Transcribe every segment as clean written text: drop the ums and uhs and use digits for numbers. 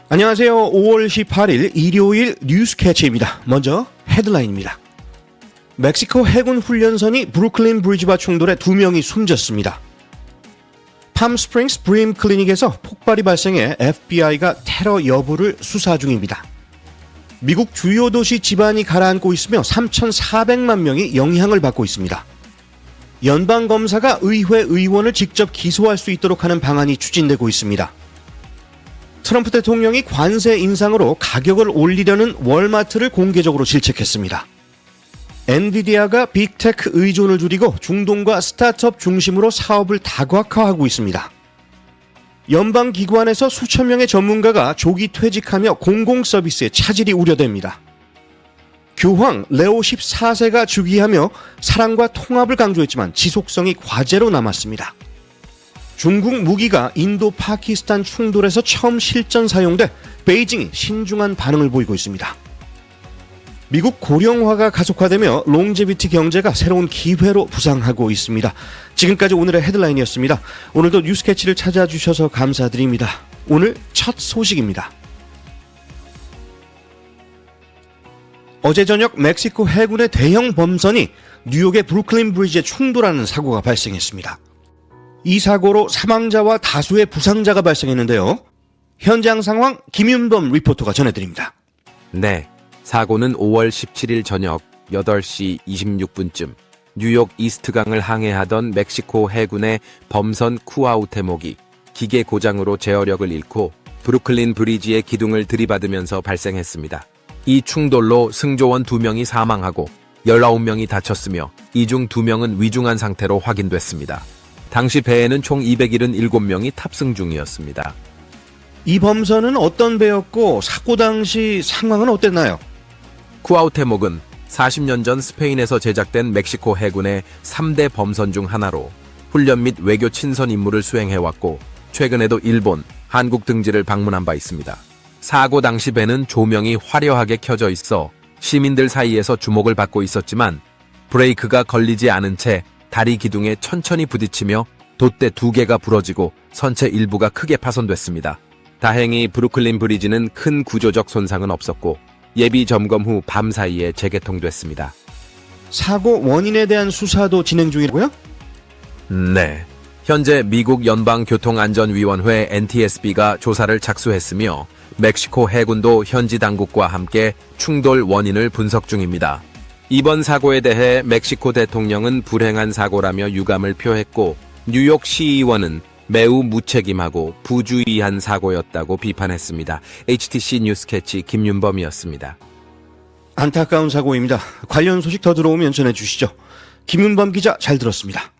안녕하세요. 5월 18일 일요일 뉴스 캐치입니다. 먼저 헤드라인입니다. 멕시코 해군 훈련선이 브루클린 브리지와 충돌해 2명이 숨졌습니다. 팜스프링스 브림 클리닉에서 폭발이 발생해 FBI가 테러 여부를 수사 중입니다. 미국 주요 도시 지반이 가라앉고 있으며 3,400만 명이 영향을 받고 있습니다. 연방검사가 의회 의원을 직접 기소할 수 있도록 하는 방안이 추진되고 있습니다. 트럼프 대통령이 관세 인상으로 가격을 올리려는 월마트를 공개적으로 질책했습니다. 엔비디아가 빅테크 의존을 줄이고 중동과 스타트업 중심으로 사업을 다각화하고 있습니다. 연방기관에서 수천 명의 전문가가 조기 퇴직하며 공공서비스의 차질이 우려됩니다. 교황 레오 14세가 즉위하며 사랑과 통합을 강조했지만 지속성이 과제로 남았습니다. 중국 무기가 인도 파키스탄 충돌에서 처음 실전 사용돼 베이징이 신중한 반응을 보이고 있습니다. 미국 고령화가 가속화되며 롱제비티 경제가 새로운 기회로 부상하고 있습니다. 지금까지 오늘의 헤드라인이었습니다. 오늘도 뉴스캐치를 찾아주셔서 감사드립니다. 오늘 첫 소식입니다. 어제 저녁 멕시코 해군의 대형 범선이 뉴욕의 브루클린 브리지에 충돌하는 사고가 발생했습니다. 이 사고로 사망자와 다수의 부상자가 발생했는데요. 현장 상황 김윤범 리포터가 전해드립니다. 네, 사고는 5월 17일 저녁 8시 26분쯤 뉴욕 이스트강을 항해하던 멕시코 해군의 범선 쿠아우테목이 기계 고장으로 제어력을 잃고 브루클린 브리지의 기둥을 들이받으면서 발생했습니다. 이 충돌로 승조원 2명이 사망하고 19명이 다쳤으며 이 중 2명은 위중한 상태로 확인됐습니다. 당시 배에는 총 277명이 탑승 중이었습니다. 이 범선은 어떤 배였고 사고 당시 상황은 어땠나요? 쿠아우테목은 40년 전 스페인에서 제작된 멕시코 해군의 3대 범선 중 하나로 훈련 및 외교 친선 임무를 수행해왔고 최근에도 일본, 한국 등지를 방문한 바 있습니다. 사고 당시 배는 조명이 화려하게 켜져 있어 시민들 사이에서 주목을 받고 있었지만 브레이크가 걸리지 않은 채 다리 기둥에 천천히 부딪히며 돛대 2개가 부러지고 선체 일부가 크게 파손됐습니다. 다행히 브루클린 브리지는 큰 구조적 손상은 없었고 예비 점검 후 밤 사이에 재개통됐습니다. 사고 원인에 대한 수사도 진행 중이고요? 네. 현재 미국 연방교통안전위원회 NTSB가 조사를 착수했으며 멕시코 해군도 현지 당국과 함께 충돌 원인을 분석 중입니다. 이번 사고에 대해 멕시코 대통령은 불행한 사고라며 유감을 표했고 뉴욕 시의원은 매우 무책임하고 부주의한 사고였다고 비판했습니다. HTC 뉴스캐치 김윤범이었습니다. 안타까운 사고입니다. 관련 소식 더 들어오면 전해주시죠. 김윤범 기자 잘 들었습니다.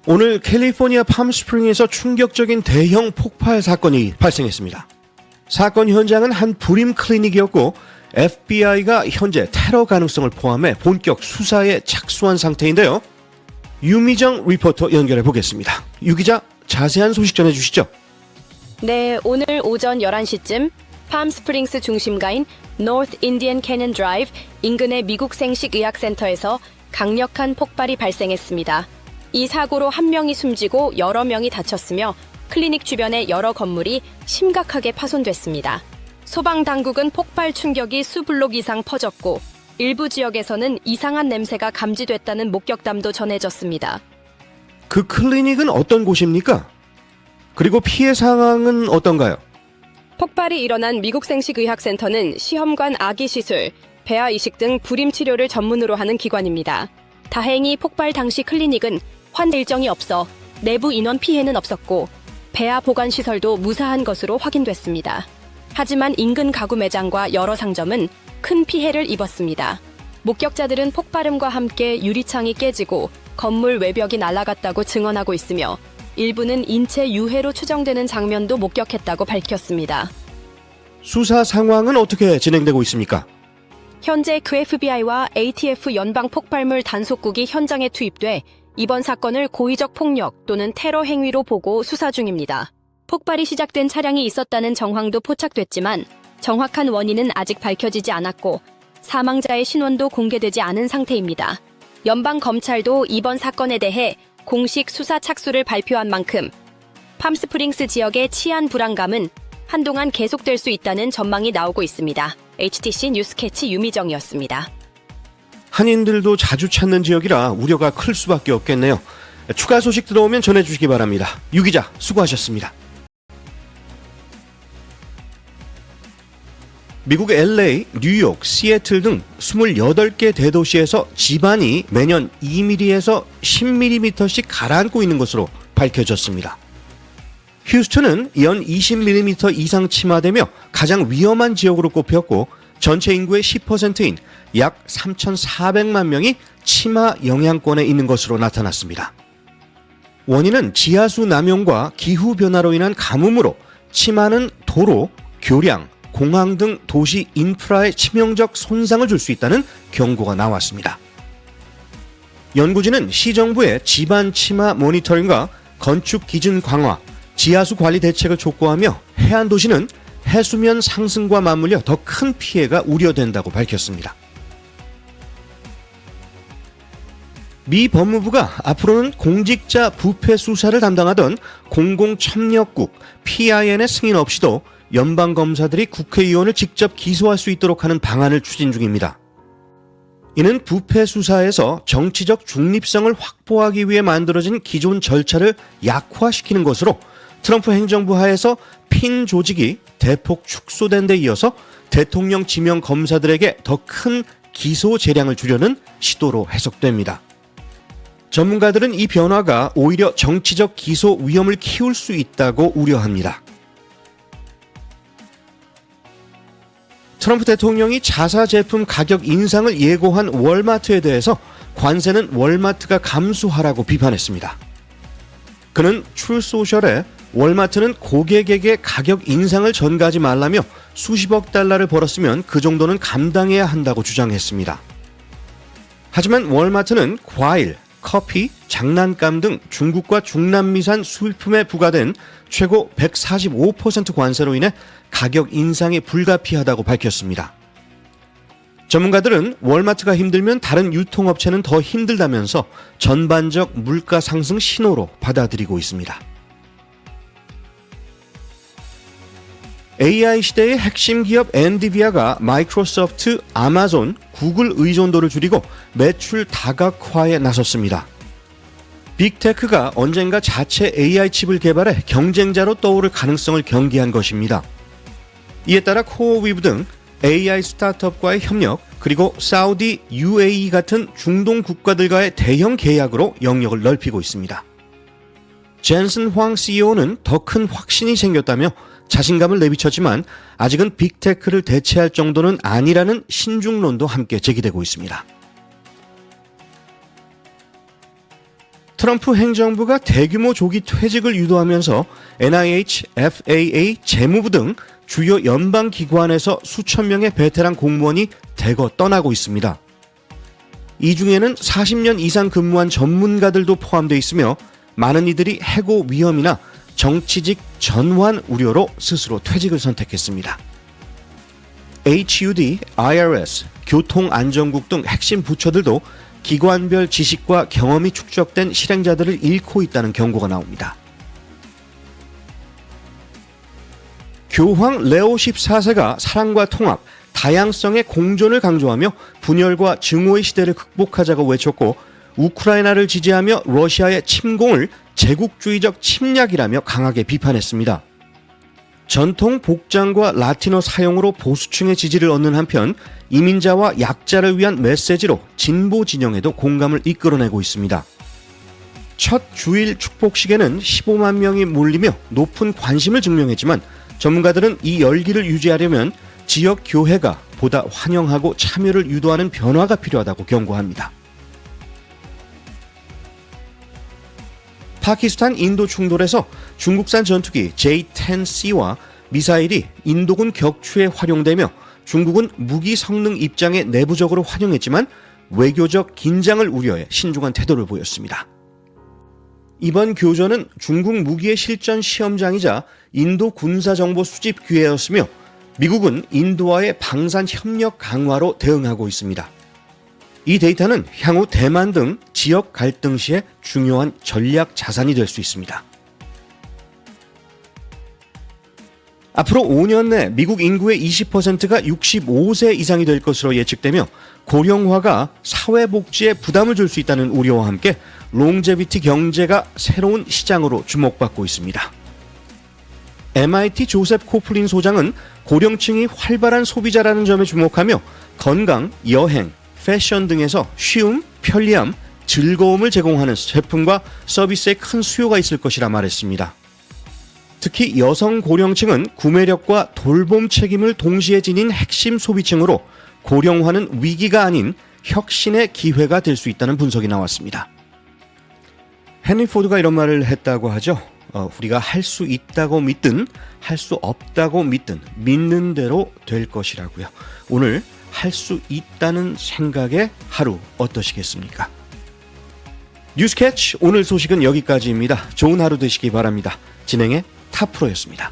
오늘 캘리포니아 팜스프링에서 충격적인 대형 폭발 사건이 발생했습니다. 사건 현장은 한 브림 클리닉이었고 FBI가 현재 테러 가능성을 포함해 본격 수사에 착수한 상태인데요. 유미정 리포터 연결해 보겠습니다. 유 기자 자세한 소식 전해주시죠. 네, 오늘 오전 11시쯤 팜스프링스 중심가인 노스 인디언 캐년 드라이브 인근의 미국 생식 의학센터에서 강력한 폭발이 발생했습니다. 이 사고로 1명이 숨지고 여러 명이 다쳤으며 클리닉 주변의 여러 건물이 심각하게 파손됐습니다. 소방당국은 폭발 충격이 수블록 이상 퍼졌고 일부 지역에서는 이상한 냄새가 감지됐다는 목격담도 전해졌습니다. 그 클리닉은 어떤 곳입니까? 그리고 피해 상황은 어떤가요? 폭발이 일어난 미국 생식의학센터는 시험관 아기시술, 배아 이식 등 불임 치료를 전문으로 하는 기관입니다. 다행히 폭발 당시 클리닉은 환자 일정이 없어 내부 인원 피해는 없었고 배아 보관 시설도 무사한 것으로 확인됐습니다. 하지만 인근 가구 매장과 여러 상점은 큰 피해를 입었습니다. 목격자들은 폭발음과 함께 유리창이 깨지고 건물 외벽이 날아갔다고 증언하고 있으며 일부는 인체 유해로 추정되는 장면도 목격했다고 밝혔습니다. 수사 상황은 어떻게 진행되고 있습니까? 현재 그 FBI와 ATF 연방 폭발물 단속국이 현장에 투입돼 이번 사건을 고의적 폭력 또는 테러 행위로 보고 수사 중입니다. 폭발이 시작된 차량이 있었다는 정황도 포착됐지만 정확한 원인은 아직 밝혀지지 않았고 사망자의 신원도 공개되지 않은 상태입니다. 연방 검찰도 이번 사건에 대해 공식 수사 착수를 발표한 만큼 팜스프링스 지역의 치안 불안감은 한동안 계속될 수 있다는 전망이 나오고 있습니다. HTC 뉴스캐치 유미정이었습니다. 한인들도 자주 찾는 지역이라 우려가 클 수밖에 없겠네요. 추가 소식 들어오면 전해주시기 바랍니다. 유 기자 수고하셨습니다. 미국 LA, 뉴욕, 시애틀 등 28개 대도시에서 지반이 매년 2mm에서 10mm씩 가라앉고 있는 것으로 밝혀졌습니다. 휴스턴은 연 20mm 이상 침하되며 가장 위험한 지역으로 꼽혔고 전체 인구의 10%인 약 3,400만 명이 침하 영향권에 있는 것으로 나타났습니다. 원인은 지하수 남용과 기후변화로 인한 가뭄으로 침하는 도로, 교량, 공항 등 도시 인프라에 치명적 손상을 줄 수 있다는 경고가 나왔습니다. 연구진은 시정부의 지반 침하 모니터링과 건축 기준 강화, 지하수 관리 대책을 촉구하며 해안 도시는 해수면 상승과 맞물려 더 큰 피해가 우려된다고 밝혔습니다. 미 법무부가 앞으로는 공직자 부패 수사를 담당하던 공공청력국 PIN의 승인 없이도 연방검사들이 국회의원을 직접 기소할 수 있도록 하는 방안을 추진 중입니다. 이는 부패 수사에서 정치적 중립성을 확보하기 위해 만들어진 기존 절차를 약화시키는 것으로 트럼프 행정부 하에서 핀 조직이 대폭 축소된 데 이어서 대통령 지명 검사들에게 더 큰 기소 재량을 주려는 시도로 해석됩니다. 전문가들은 이 변화가 오히려 정치적 기소 위험을 키울 수 있다고 우려합니다. 트럼프 대통령이 자사 제품 가격 인상을 예고한 월마트에 대해서 관세는 월마트가 감수하라고 비판했습니다. 그는 트루소셜에 월마트는 고객에게 가격 인상을 전가하지 말라며 수십억 달러를 벌었으면 그 정도는 감당해야 한다고 주장했습니다. 하지만 월마트는 과일, 커피, 장난감 등 중국과 중남미산 수입품에 부과된 최고 145% 관세로 인해 가격 인상이 불가피하다고 밝혔습니다. 전문가들은 월마트가 힘들면 다른 유통업체는 더 힘들다면서 전반적 물가 상승 신호로 받아들이고 있습니다. AI 시대의 핵심 기업 엔비디아가 마이크로소프트, 아마존, 구글 의존도를 줄이고 매출 다각화에 나섰습니다. 빅테크가 언젠가 자체 AI 칩을 개발해 경쟁자로 떠오를 가능성을 경계한 것입니다. 이에 따라 코어위브 등 AI 스타트업과의 협력, 그리고 사우디, UAE 같은 중동 국가들과의 대형 계약으로 영역을 넓히고 있습니다. 젠슨 황 CEO는 더 큰 확신이 생겼다며 자신감을 내비쳤지만 아직은 빅테크를 대체할 정도는 아니라는 신중론도 함께 제기되고 있습니다. 트럼프 행정부가 대규모 조기 퇴직을 유도하면서 NIH, FAA, 재무부 등 주요 연방기관에서 수천 명의 베테랑 공무원이 대거 떠나고 있습니다. 이 중에는 40년 이상 근무한 전문가들도 포함되어 있으며 많은 이들이 해고 위험이나 정치직 전환 우려로 스스로 퇴직을 선택했습니다. HUD, IRS, 교통안전국 등 핵심 부처들도 기관별 지식과 경험이 축적된 실행자들을 잃고 있다는 경고가 나옵니다. 교황 레오 14세가 사랑과 통합, 다양성의 공존을 강조하며 분열과 증오의 시대를 극복하자고 외쳤고 우크라이나를 지지하며 러시아의 침공을 제국주의적 침략이라며 강하게 비판했습니다. 전통 복장과 라틴어 사용으로 보수층의 지지를 얻는 한편 이민자와 약자를 위한 메시지로 진보 진영에도 공감을 이끌어내고 있습니다. 첫 주일 축복식에는 15만 명이 몰리며 높은 관심을 증명했지만 전문가들은 이 열기를 유지하려면 지역 교회가 보다 환영하고 참여를 유도하는 변화가 필요하다고 경고합니다. 파키스탄 인도 충돌에서 중국산 전투기 J-10C와 미사일이 인도군 격추에 활용되며 중국은 무기 성능 입장에 내부적으로 환영했지만 외교적 긴장을 우려해 신중한 태도를 보였습니다. 이번 교전은 중국 무기의 실전 시험장이자 인도 군사정보 수집 기회였으며 미국은 인도와의 방산 협력 강화로 대응하고 있습니다. 이 데이터는 향후 대만 등 지역 갈등 시에 중요한 전략 자산이 될 수 있습니다. 앞으로 5년 내 미국 인구의 20%가 65세 이상이 될 것으로 예측되며 고령화가 사회복지에 부담을 줄 수 있다는 우려와 함께 롱제비티 경제가 새로운 시장으로 주목받고 있습니다. MIT 조셉 코플린 소장은 고령층이 활발한 소비자라는 점에 주목하며 건강, 여행, 패션 등에서 쉬움, 편리함, 즐거움을 제공하는 제품과 서비스에 큰 수요가 있을 것이라 말했습니다. 특히 여성 고령층은 구매력과 돌봄 책임을 동시에 지닌 핵심 소비층으로 고령화는 위기가 아닌 혁신의 기회가 될 수 있다는 분석이 나왔습니다. 헨리 포드가 이런 말을 했다고 하죠. 우리가 할 수 있다고 믿든 할 수 없다고 믿든 믿는 대로 될 것이라고요. 오늘 할 수 있다는 생각의 하루 어떠시겠습니까? 뉴스캐치 오늘 소식은 여기까지입니다. 좋은 하루 되시기 바랍니다. 진행의 타프로였습니다.